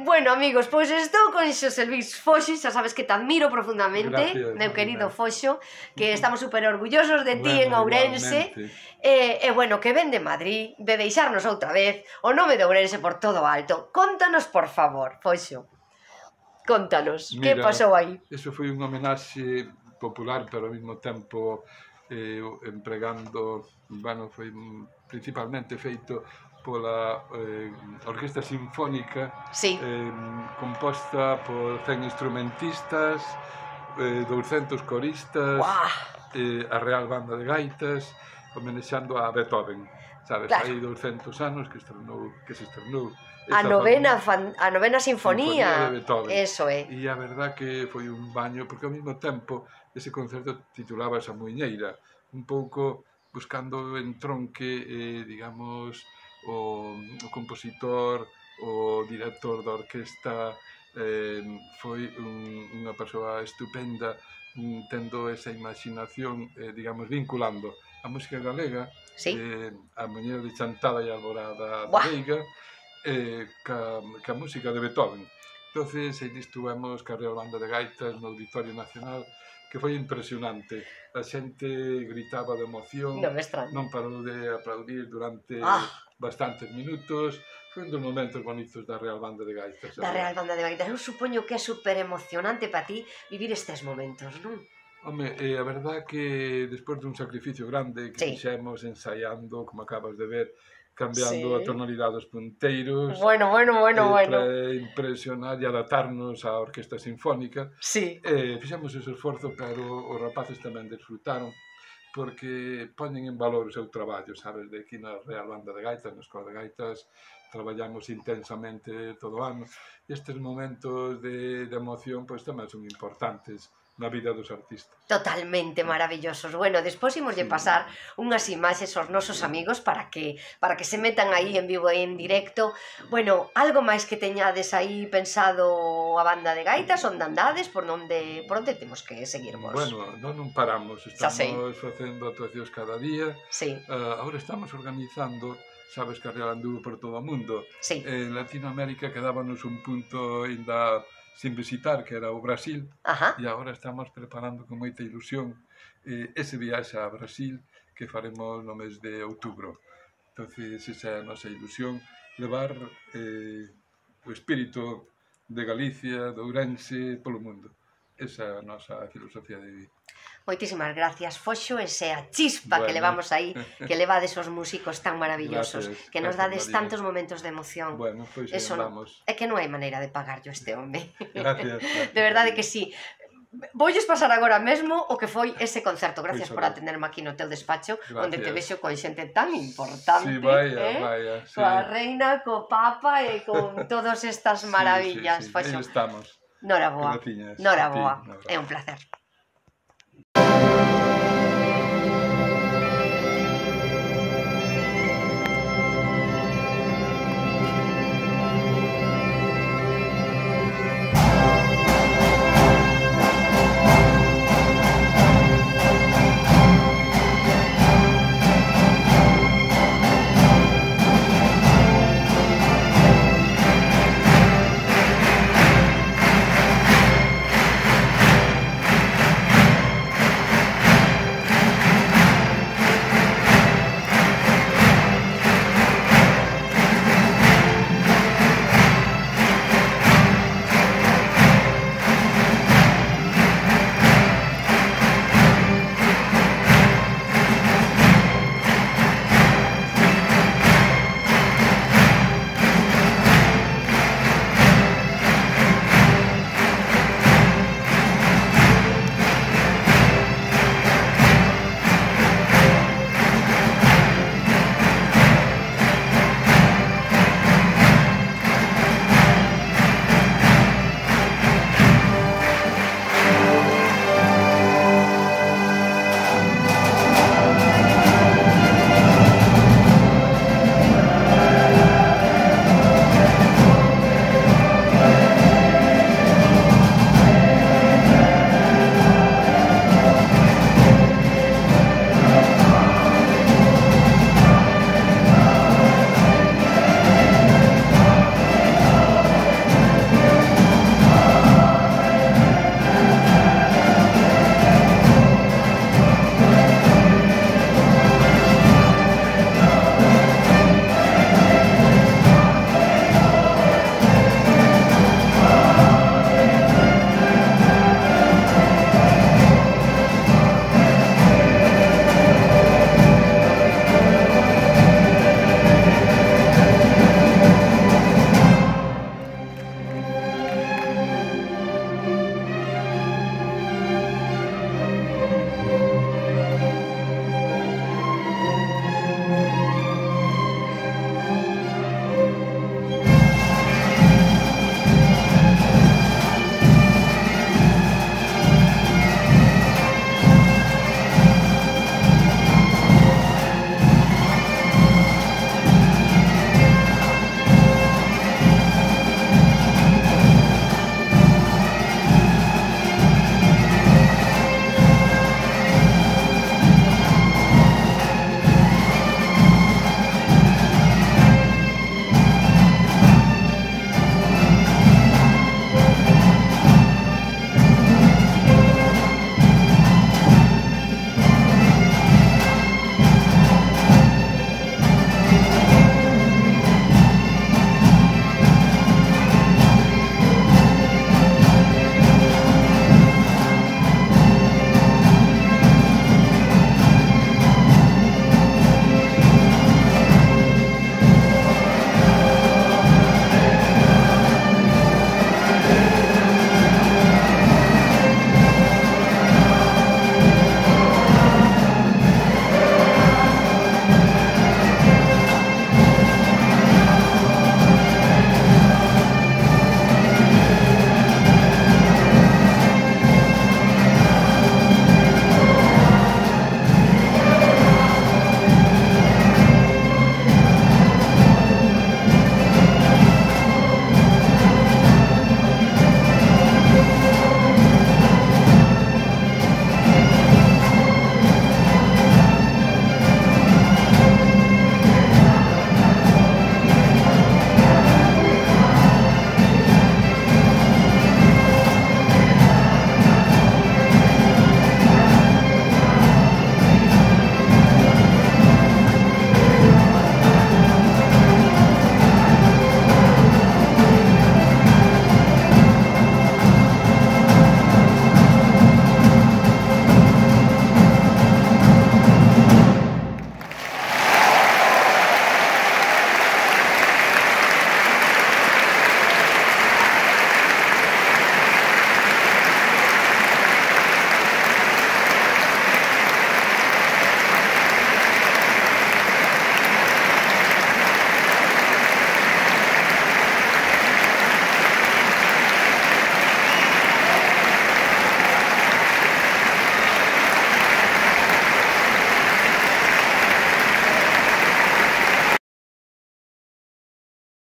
Bueno, amigos, pois estou con Xosé Luis Foxo, xa sabes que te admiro profundamente, meu querido Foxo, que estamos super orgullosos de ti en Ourense, bueno, que ven de Madrid, de deixarnos outra vez o nome de Ourense por todo alto. Contanos, por favor, Foxo, contanos, que pasou aí? Eso foi unha homenaxe popular, pero ao mesmo tempo empregando, bueno, foi principalmente feito pola Orquesta Sinfónica, composta por 100 instrumentistas, 200 coristas, a Real Banda de Gaitas, homenexando a Beethoven, sabes, hai 200 anos que se estrenou a novena sinfonía de Beethoven. Eso é. E a verdad que foi un baño, porque ao mesmo tempo ese concerto titulábase A Muiñeira, un pouco buscando entronque, digamos, o compositor, o director da orquesta, foi unha persoa estupenda, tendo esa imaginación, digamos, vinculando a música galega, a maneira de chantada e alborada da Veiga, ca música de Beethoven. Entonces, aí estuvemos ca Real Banda de Gaitas no Auditorio Nacional, que foi impresionante. A xente gritaba de emoción, non parou de aplaudir durante bastantes minutos. Foi un dos momentos bonitos da Real Banda de Gaitas. Da Real Banda de Gaitas. Eu supoño que é super emocionante para ti vivir estes momentos, non? Home, a verdad que despois dun sacrificio grande que fixemos ensaiando, como acabas de ver, cambiando a tonalidade dos punteiros para impresionar e adaptarnos á orquesta sinfónica. Fixemos ese esforzo, pero os rapaces tamén disfrutaron, porque poñen en valor o seu traballo, sabes, de aquí na Real Banda de Gaitas, na Escola de Gaitas, traballamos intensamente todo o ano, e estes momentos de emoción pois tamén son importantes na vida dos artistas. Totalmente maravillosos. Bueno, despois imoslle pasar unhas imaxes aos nosos amigos para que se metan aí en vivo e en directo. Bueno, algo máis que teñades aí pensado a banda de gaitas, onde andades, por onde temos que seguirmos? Bueno, non paramos, estamos facendo actuacións cada día. Agora estamos organizando, sabes que a Real anduvo por todo o mundo. En Latinoamérica quedábanos un punto ainda sin visitar, que era o Brasil, e agora estamos preparando con moita ilusión ese viaxe a Brasil que faremos no mes de outubro. Entonces, esa é a nosa ilusión, levar o espírito de Galicia, de Ourense, polo mundo. Esa é a nosa filosofía de vivir. Moitísimas gracias, Foxo, esa a chispa que levamos aí, que levades os músicos tan maravillosos, que nos dades tantos momentos de emoción. Bueno, pois andamos. É que non hai maneira de pagarlo este home. Gracias. De verdade que sí. Voulles pasar agora mesmo o que foi ese concerto. Gracias por atenderme aquí no teu despacho, onde te vexo con xente tan importante. Sí, vaya. Coa reina, co papa e con todas estas maravillas. Aí estamos. Noraboa. É un placer.